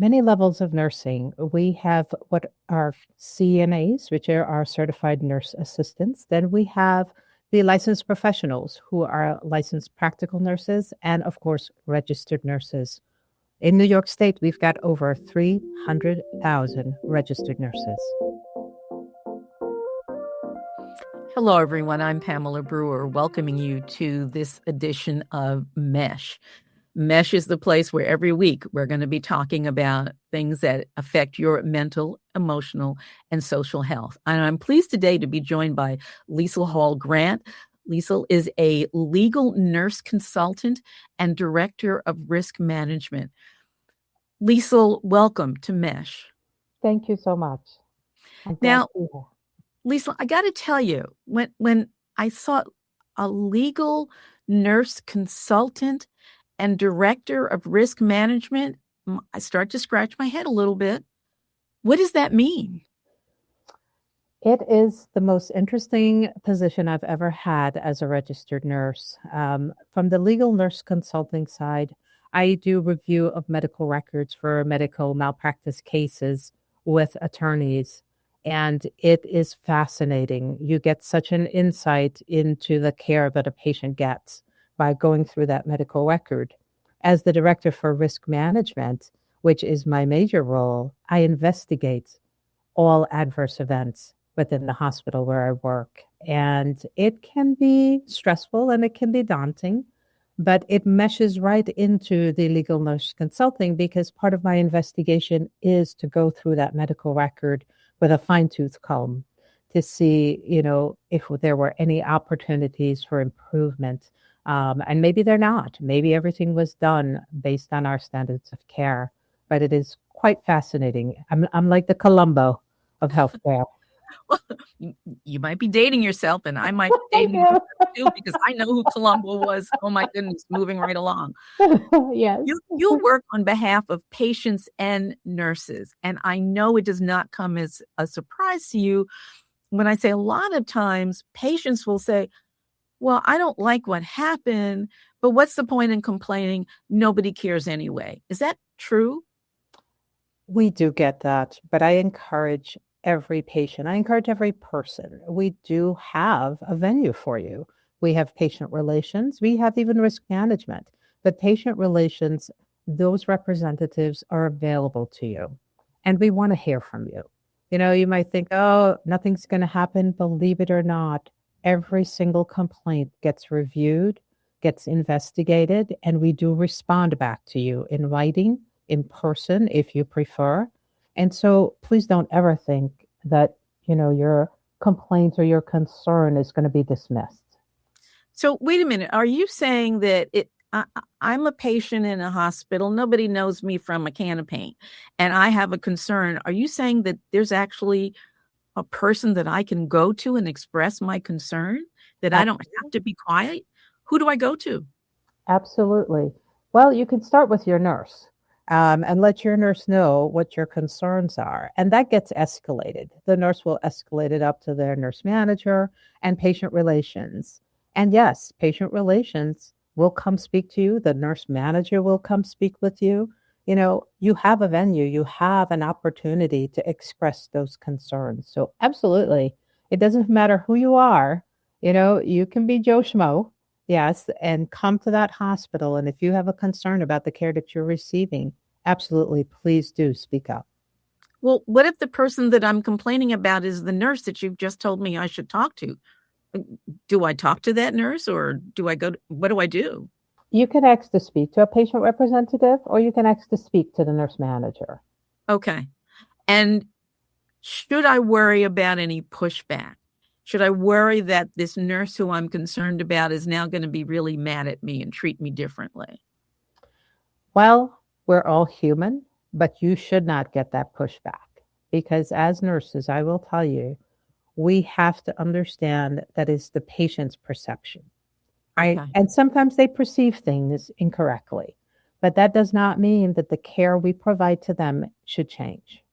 many levels of nursing. We have what are CNAs, which are our certified nurse assistants. Then we have the licensed professionals who are licensed practical nurses and, of course, registered nurses. In New York State, we've got over 300,000 registered nurses. Hello, everyone. I'm Pamela Brewer, welcoming you to this edition of M.E.S.H. M.E.S.H is the place where every week we're going to be talking about things that affect your mental, emotional, and social health. And I'm pleased today to be joined by Liesl Hall-Grant. Liesl is a legal nurse consultant and director of risk management. Liesl, welcome to M.E.S.H. Thank you so much. Now, Liesl, I got to tell you, when I saw a legal nurse consultant and director of risk management, I start to scratch my head a little bit. What does that mean? It is the most interesting position I've ever had as a registered nurse. From the legal nurse consulting side, I do review of medical records for medical malpractice cases with attorneys. And it is fascinating. You get such an insight into the care that a patient gets by going through that medical record. As the director for risk management, which is my major role, I investigate all adverse events within the hospital where I work. And it can be stressful and it can be daunting, but it meshes right into the legal nurse consulting because part of my investigation is to go through that medical record with a fine-tooth comb to see, if there were any opportunities for improvement. And maybe they're not. Maybe everything was done based on our standards of care. But it is quite fascinating. I'm like the Columbo of healthcare. Well, you might be dating yourself, and I might be dating yourself too, because I know who Columbo was. Oh my goodness, moving right along. Yes. You work on behalf of patients and nurses, and I know it does not come as a surprise to you when I say a lot of times patients will say, well, I don't like what happened, but what's the point in complaining? Nobody cares anyway. Is that true? We do get that, but I encourage every patient. I encourage every person. We do have a venue for you. We have patient relations. We have even risk management. But patient relations, those representatives are available to you. And we want to hear from you. You might think, oh, nothing's going to happen. Believe it or not, every single complaint gets reviewed, gets investigated, and we do respond back to you in writing, in person, if you prefer. And so please don't ever think that, your complaint or your concern is going to be dismissed. So wait a minute. Are you saying that I'm a patient in a hospital, nobody knows me from a can of paint, and I have a concern? Are you saying that there's actually a person that I can go to and express my concern, that I don't have to be quiet? Who do I go to? Absolutely. Well, you can start with your nurse. And let your nurse know what your concerns are. And that gets escalated. The nurse will escalate it up to their nurse manager and patient relations. And yes, patient relations will come speak to you. The nurse manager will come speak with you. You have a venue, you have an opportunity to express those concerns. So absolutely, it doesn't matter who you are. You can be Joe Schmo. Yes, and come to that hospital. And if you have a concern about the care that you're receiving, absolutely, please do speak up. Well, what if the person that I'm complaining about is the nurse that you've just told me I should talk to? Do I talk to that nurse, or what do I do? You can ask to speak to a patient representative, or you can ask to speak to the nurse manager. Okay. And should I worry about any pushback? Should I worry that this nurse who I'm concerned about is now going to be really mad at me and treat me differently? Well, we're all human, but you should not get that pushback because as nurses, I will tell you, we have to understand that is the patient's perception, right? Okay. And sometimes they perceive things incorrectly, but that does not mean that the care we provide to them should change,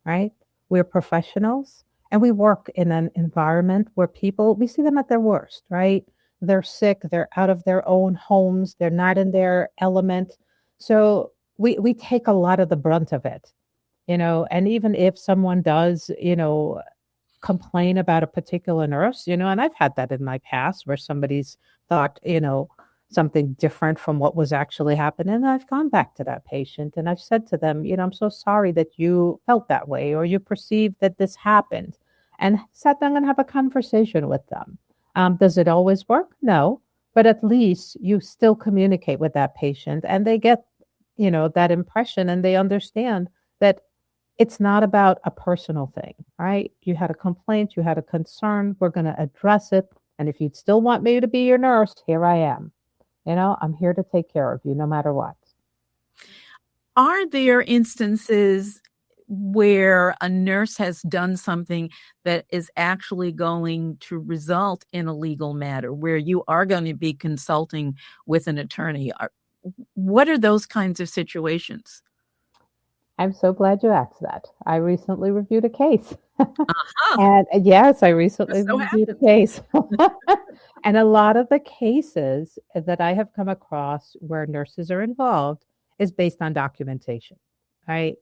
right? We're professionals. And we work in an environment where we see them at their worst, right? They're sick, they're out of their own homes, they're not in their element. So we take a lot of the brunt of it, and even if someone does, complain about a particular nurse, and I've had that in my past where somebody's thought, something different from what was actually happening. And I've gone back to that patient and I've said to them, I'm so sorry that you felt that way or you perceived that this happened, and sat down and have a conversation with them. Does it always work? No, but at least you still communicate with that patient and they get, that impression and they understand that it's not about a personal thing, right? You had a complaint, you had a concern, we're going to address it. And if you'd still want me to be your nurse, here I am. I'm here to take care of you no matter what. Are there instances where a nurse has done something that is actually going to result in a legal matter, where you are going to be consulting with an attorney? What are those kinds of situations? I'm so glad you asked that. I recently reviewed a case. Uh-huh. And yes, I recently Just so reviewed a happens. case. And a lot of the cases that I have come across where nurses are involved is based on documentation, right?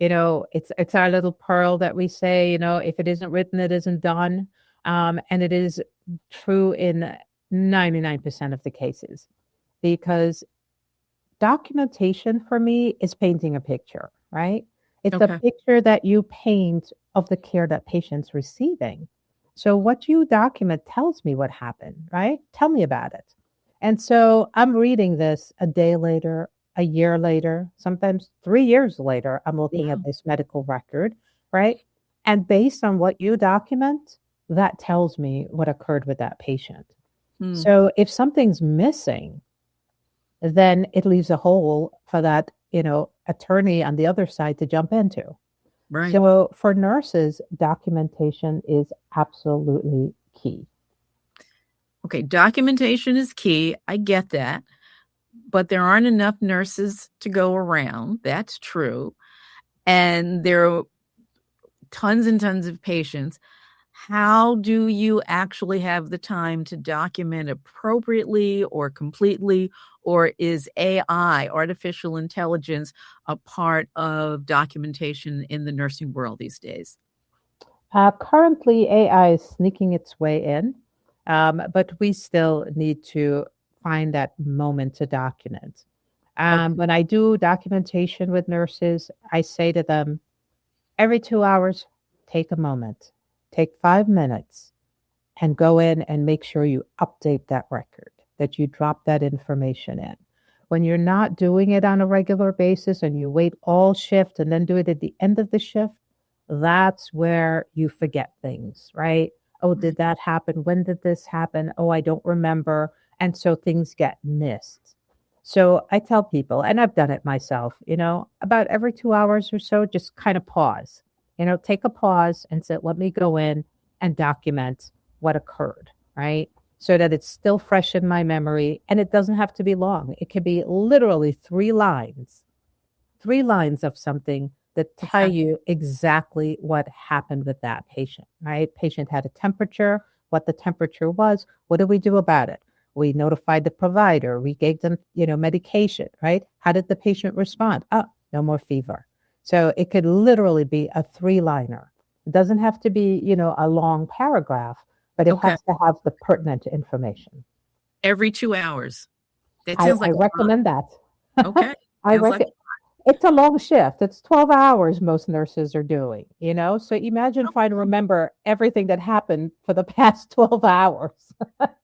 It's our little pearl that we say, if it isn't written, it isn't done. And it is true in 99% of the cases because documentation for me is painting a picture, right? It's a Okay. picture that you paint of the care that patient's receiving. So what you document tells me what happened, right? Tell me about it. And so I'm reading this a day later, a year later, sometimes 3 years later, I'm looking at Wow. this medical record, right? And based on what you document, that tells me what occurred with that patient. Hmm. So if something's missing, then it leaves a hole for that, attorney on the other side to jump into. Right. So for nurses, documentation is absolutely key. Okay. Documentation is key. I get that. But there aren't enough nurses to go around. That's true. And there are tons and tons of patients. How do you actually have the time to document appropriately or completely? Or is AI, artificial intelligence, a part of documentation in the nursing world these days? Currently, AI is sneaking its way in, but we still need to find that moment to document. Okay. When I do documentation with nurses, I say to them, every 2 hours, take a moment, take 5 minutes, and go in and make sure you update that record, that you drop that information in. When you're not doing it on a regular basis and you wait all shift and then do it at the end of the shift, that's where you forget things, right? Oh, did Right. that happen? When did this happen? Oh, I don't remember. And so things get missed. So I tell people, and I've done it myself, about every 2 hours or so, just kind of pause, take a pause and say, let me go in and document what occurred, right? So that it's still fresh in my memory and it doesn't have to be long. It could be literally 3 lines of something that tell Okay. you exactly what happened with that patient, right? Patient had a temperature, what the temperature was, what did we do about it? We notified the provider, we gave them, medication, right? How did the patient respond? Oh, no more fever. So it could literally be a 3 liner. It doesn't have to be, a long paragraph, but it Okay. has to have the pertinent information. Every 2 hours. That I, sounds I like a lot. recommend that. Okay. I Sounds like reckon it's a long shift. It's 12 hours most nurses are doing, So imagine trying to remember everything that happened for the past 12 hours. let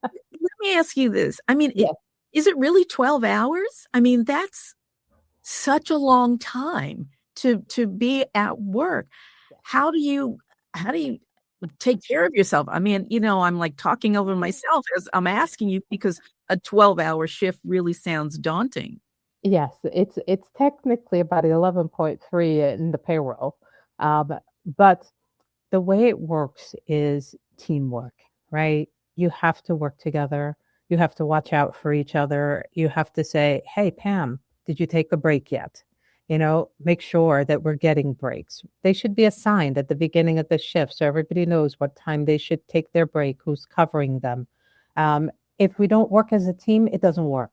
me ask you this. I mean, Yeah. is it really 12 hours? I mean, that's such a long time to be at work. How do you take care of yourself? I mean, I'm like talking over myself as I'm asking you because a 12-hour shift really sounds daunting. Yes, it's technically about 11.3 in the payroll. But the way it works is teamwork, right? You have to work together. You have to watch out for each other. You have to say, "Hey, Pam, did you take a break yet?" Make sure that we're getting breaks. They should be assigned at the beginning of the shift so everybody knows what time they should take their break, who's covering them. If we don't work as a team, it doesn't work.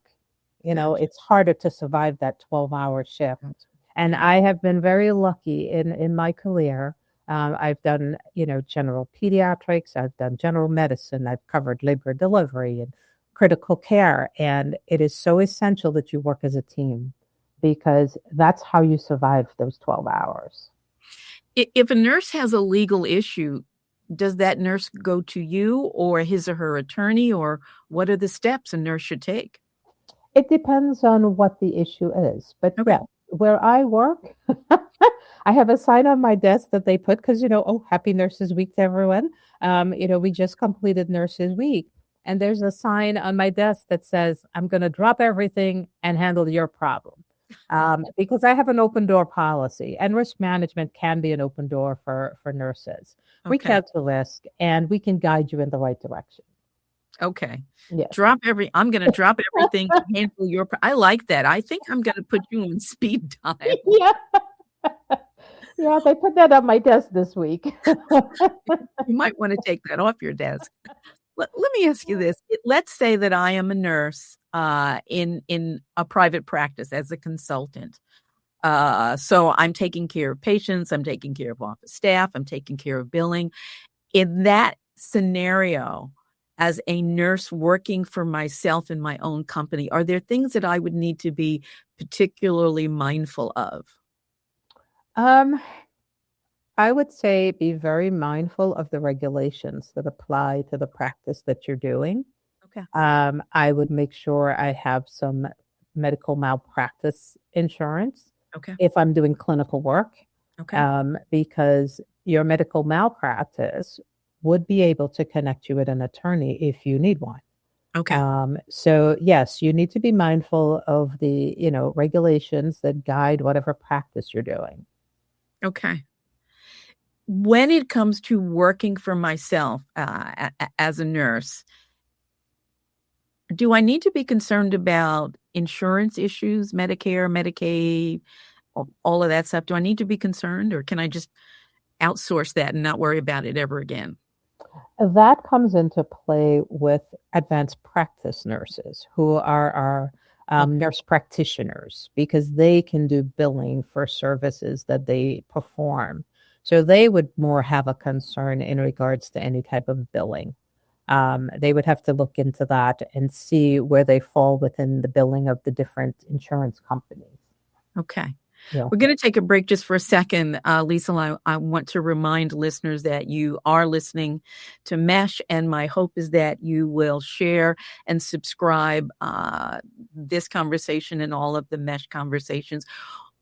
Gotcha. It's harder to survive that 12-hour shift. Gotcha. And Yeah. I have been very lucky in my career. I've done, general pediatrics, I've done general medicine, I've covered labor and delivery and critical care. And it is so essential that you work as a team because that's how you survive those 12 hours. If a nurse has a legal issue, does that nurse go to you or his or her attorney, or what are the steps a nurse should take? It depends on what the issue is. But Okay. yeah, where I work, I have a sign on my desk that they put because, oh, happy Nurses Week to everyone. We just completed Nurses Week. And there's a sign on my desk that says, I'm going to drop everything and handle your problem. Because I have an open door policy, and risk management can be an open door for nurses. Reach Okay. out to risk, and we can guide you in the right direction. Okay. Yes. I'm going to drop everything to handle I like that. I think I'm going to put you on speed dial. Yeah. Yeah, they put that on my desk this week. You might want to take that off your desk. Let me ask you this. Let's say that I am a nurse in a private practice as a consultant. So I'm taking care of patients, I'm taking care of office staff, I'm taking care of billing. In that scenario, as a nurse working for myself in my own company, are there things that I would need to be particularly mindful of? Um, I would say be very mindful of the regulations that apply to the practice that you're doing. Okay. I would make sure I have some medical malpractice insurance Okay. if I'm doing clinical work, Okay. because your medical malpractice would be able to connect you with an attorney if you need one. Okay. So yes, you need to be mindful of the, regulations that guide whatever practice you're doing. Okay. When it comes to working for myself as a nurse, do I need to be concerned about insurance issues, Medicare, Medicaid, all of that stuff? Do I need to be concerned, or can I just outsource that and not worry about it ever again? That comes into play with advanced practice nurses who are our Okay. nurse practitioners because they can do billing for services that they perform. So they would more have a concern in regards to any type of billing. They would have to look into that and see where they fall within the billing of the different insurance companies. Okay. Yeah. We're going to take a break just for a second. Liesl, I want to remind listeners that you are listening to M.E.S.H, and my hope is that you will share and subscribe this conversation and all of the M.E.S.H conversations.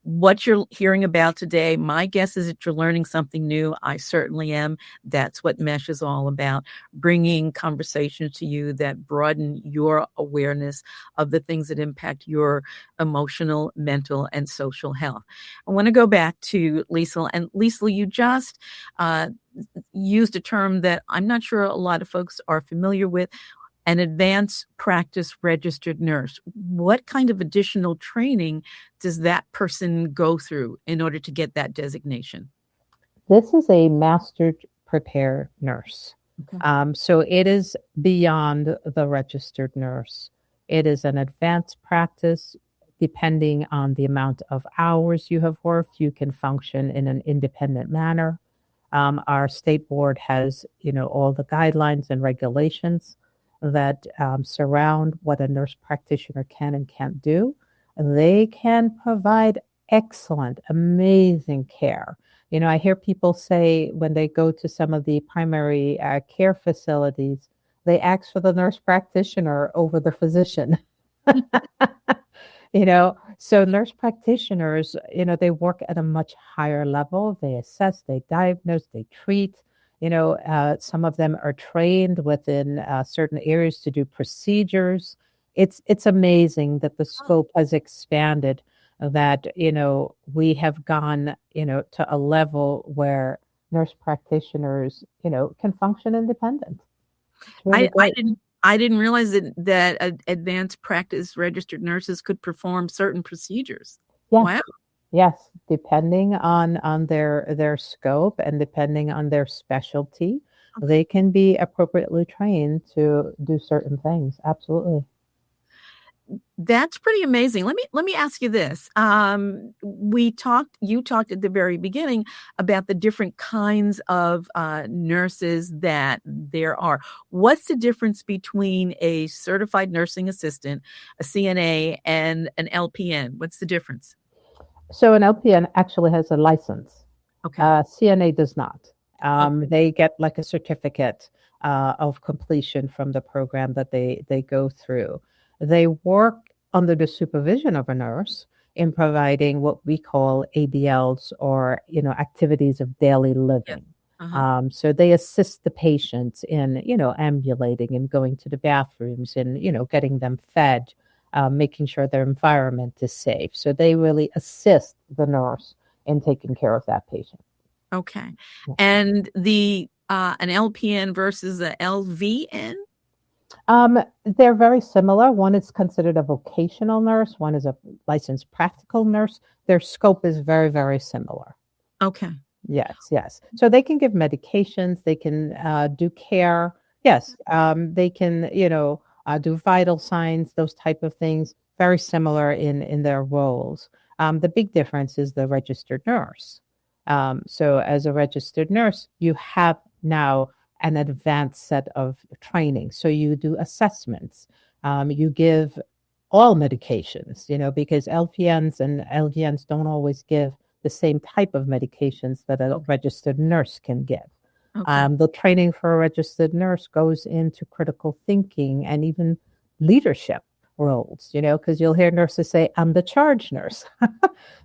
What you're hearing about today, my guess is that you're learning something new. I certainly am. That's what M.E.S.H is all about, bringing conversations to you that broaden your awareness of the things that impact your emotional, mental, and social health. I want to go back to Liesl. And Liesl, you just used a term that I'm not sure a lot of folks are familiar with, an advanced practice registered nurse. What kind of additional training does that person go through in order to get that designation? This is a master prepare nurse. Okay. So it is beyond the registered nurse. It is an advanced practice. Depending on the amount of hours you have worked, you can function in an independent manner. Our state board has, all the guidelines and regulations that surround what a nurse practitioner can and can't do. They can provide excellent, amazing care. I hear people say when they go to some of the primary care facilities, they ask for the nurse practitioner over the physician. So nurse practitioners, they work at a much higher level. They assess, they diagnose, they treat. Some of them are trained within certain areas to do procedures. It's amazing that the scope has expanded. That we have gone to a level where nurse practitioners can function independent. It's really I great. didn't realize that advanced practice registered nurses could perform certain procedures. Yes. Wow. Yes, depending on their scope and depending on their specialty, Okay. they can be appropriately trained to do certain things. Absolutely. That's pretty amazing. Let me ask you this. You talked at the very beginning about the different kinds of nurses that there are. What's the difference between a certified nursing assistant, a CNA, and an LPN? What's the difference? So an LPN actually has a license. Okay. CNA does not. Okay. They get like a certificate of completion from the program that they go through. They work under the supervision of a nurse in providing what we call ADLs, or activities of daily Yes. living. Uh-huh. So they assist the patients in ambulating and going to the bathrooms and getting them fed, making sure their environment is safe. So they really assist the nurse in taking care of that patient. Okay. And the an LPN versus a LVN? They're very similar. One is considered a vocational nurse, one is a licensed practical nurse. Their scope is very, very similar. Okay. Yes, yes. So they can give medications, they can do care. Yes, they can, do vital signs, those type of things. Very similar in their roles. The big difference is the registered nurse. So as a registered nurse, you have now an advanced set of training. So you do assessments. You give all medications, because LPNs and LVNs don't always give the same type of medications that a Okay. registered nurse can give. Okay. The training for a registered nurse goes into critical thinking and even leadership roles, because you'll hear nurses say, I'm the charge nurse.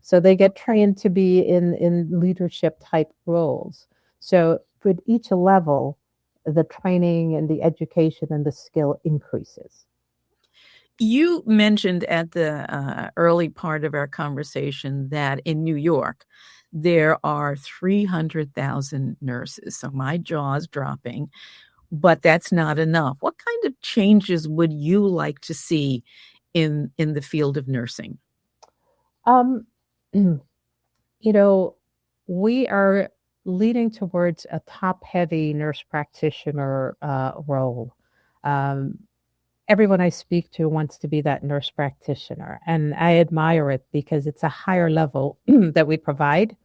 So they get trained to be in leadership type roles. So with each level, the training and the education and the skill increases. You mentioned at the early part of our conversation that in New York, there are 300,000 nurses. So my jaw's dropping, but that's not enough. What kind of changes would you like to see in the field of nursing? Um, you know, we are leading towards a top heavy nurse practitioner role. Um, Everyone I speak to wants to be that nurse practitioner, and I admire it because it's a higher level that we provide.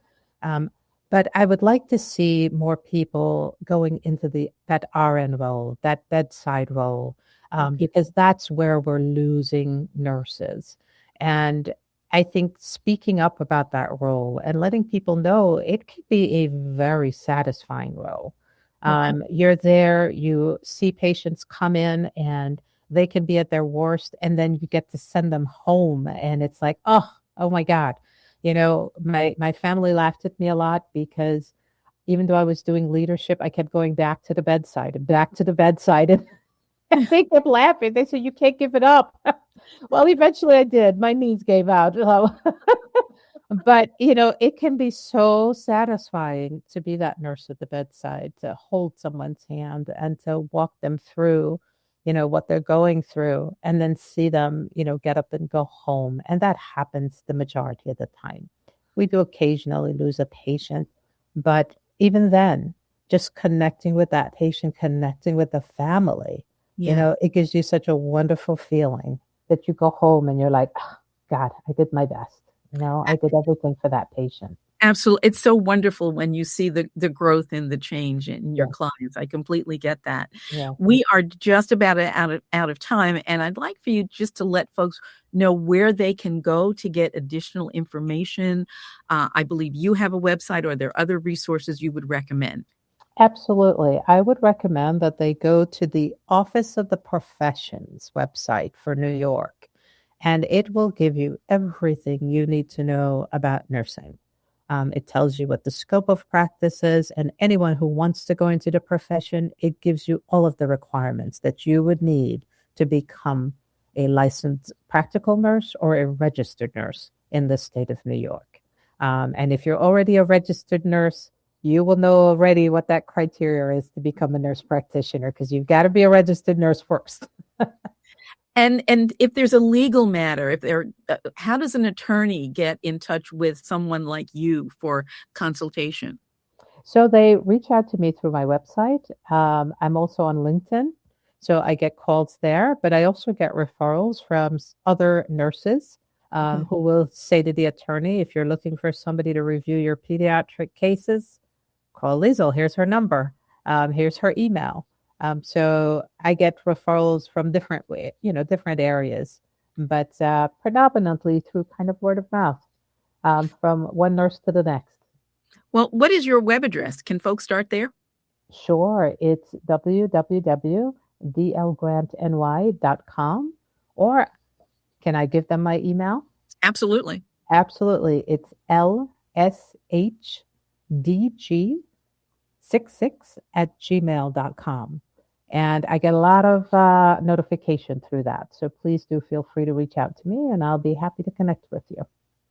Um, but I would like to see more people going into the that RN role, that bedside role, Okay. because that's where we're losing nurses. And I think speaking up about that role and letting people know it could be a very satisfying role. Okay. You're there, you see patients come in and they can be at their worst, and then you get to send them home and it's like, oh my god. My family laughed at me a lot because even though I was doing leadership, I kept going back to the bedside and back to the bedside, and they kept laughing. They said, you can't give it up. Well, eventually I did. My knees gave out. But it can be so satisfying to be that nurse at the bedside, to hold someone's hand and to walk them through, what they're going through, and then see them, get up and go home. And that happens the majority of the time. We do occasionally lose a patient, but even then, just connecting with that patient, connecting with the family, Yeah. it gives you such a wonderful feeling that you go home and you're like, "Ah, God, I did my best. I did everything for that patient." Absolutely. It's so wonderful when you see the growth and the change in your Yeah, clients. I completely get that. yeah. We are just about out of time, and I'd like for you just to let folks know where they can go to get additional information. I believe you have a website, or there are other resources you would recommend. Absolutely. I would recommend that they go to the Office of the Professions website for New York, and it will give you everything you need to know about nursing. It tells you what the scope of practice is, and anyone who wants to go into the profession, it gives you all of the requirements that you would need to become a licensed practical nurse or a registered nurse in the state of New York. And if you're already a registered nurse, you will know already what that criteria is to become a nurse practitioner, because you've got to be a registered nurse first. And if there's a legal matter, if there, how does an attorney get in touch with someone like you for consultation? So they reach out to me through my website. I'm also on LinkedIn. So I get calls there, but I also get referrals from other nurses Mhm. who will say to the attorney, if you're looking for somebody to review your pediatric cases, call Liesl. Here's her number. Here's her email. So I get referrals from different areas, but predominantly through kind of word of mouth from one nurse to the next. Well, what is your web address? Can folks start there? Sure, it's www.dlgrantny.com. Or can I give them my email? Absolutely. Absolutely. It's lshdg66@gmail.com. And I get a lot of notification through that. So please do feel free to reach out to me and I'll be happy to connect with you.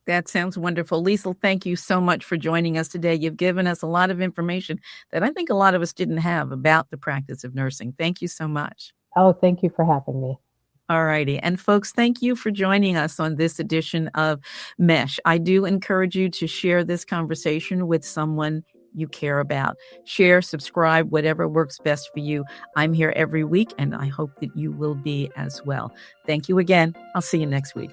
That sounds wonderful. Liesl, thank you so much for joining us today. You've given us a lot of information that I think a lot of us didn't have about the practice of nursing. Thank you so much. Oh, thank you for having me. All righty. And folks, thank you for joining us on this edition of M.E.S.H. I do encourage you to share this conversation with someone you care about. Share, subscribe, whatever works best for you. I'm here every week, and I hope that you will be as well. Thank you again. I'll see you next week.